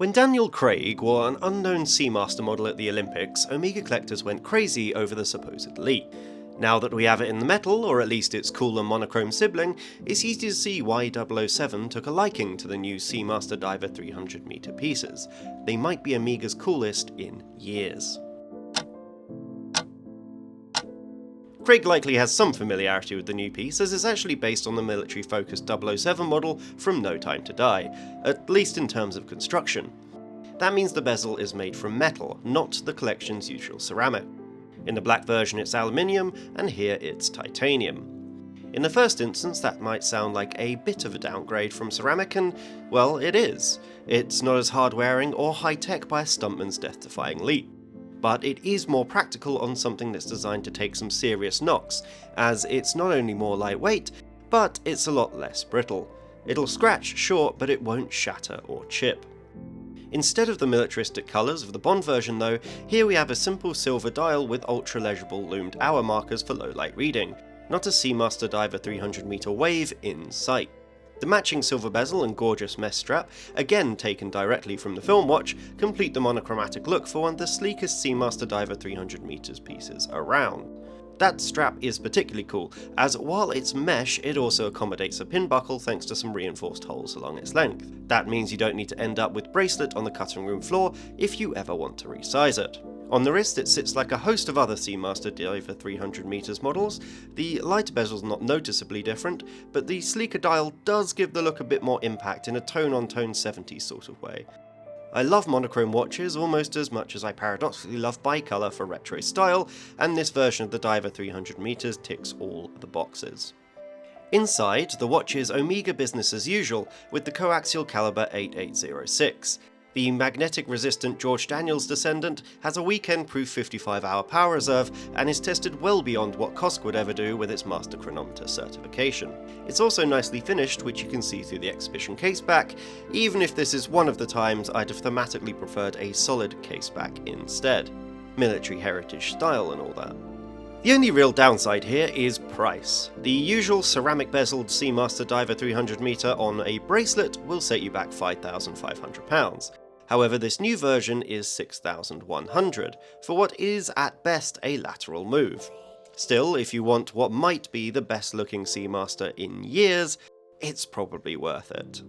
When Daniel Craig wore an unknown Seamaster model at the Olympics, Omega collectors went crazy over the supposed leak. Now that we have it in the metal, or at least its cooler monochrome sibling, it's easy to see why 007 took a liking to the new Seamaster Diver 300m pieces. They might be Omega's coolest in years. Craig likely has some familiarity with the new piece, as it's actually based on the military-focused 007 model from No Time to Die, at least in terms of construction. That means the bezel is made from metal, not the collection's usual ceramic. In the black version it's aluminium, and here it's titanium. In the first instance that might sound like a bit of a downgrade from ceramic, and well, it is. It's not as hard-wearing or high-tech by a stuntman's death-defying leap. But it is more practical on something that's designed to take some serious knocks, as it's not only more lightweight, but it's a lot less brittle. It'll scratch, sure, but it won't shatter or chip. Instead of the militaristic colours of the Bond version though, here we have a simple silver dial with ultra-legible loomed hour markers for low light reading, not a Seamaster Diver 300m wave in sight. The matching silver bezel and gorgeous mesh strap, again taken directly from the film watch, complete the monochromatic look for one of the sleekest Seamaster Diver 300m pieces around. That strap is particularly cool, as while it's mesh, it also accommodates a pin buckle thanks to some reinforced holes along its length. That means you don't need to end up with bracelet on the cutting room floor if you ever want to resize it. On the wrist it sits like a host of other Seamaster Diver 300m models. The lighter bezel's not noticeably different, but the sleeker dial does give the look a bit more impact in a tone-on-tone 70s sort of way. I love monochrome watches almost as much as I paradoxically love bicolour for retro style, and this version of the Diver 300m ticks all the boxes. Inside, the watch is Omega business as usual, with the Co-Axial calibre 8806. The magnetic-resistant George Daniels descendant has a weekend-proof 55-hour power reserve and is tested well beyond what COSC would ever do with its Master Chronometer certification. It's also nicely finished, which you can see through the exhibition caseback, even if this is one of the times I'd have thematically preferred a solid caseback instead. Military heritage style and all that. The only real downside here is price. The usual ceramic bezeled Seamaster Diver 300m on a bracelet will set you back £5,500. However, this new version is £6,100, for what is at best a lateral move. Still, if you want what might be the best looking Seamaster in years, it's probably worth it.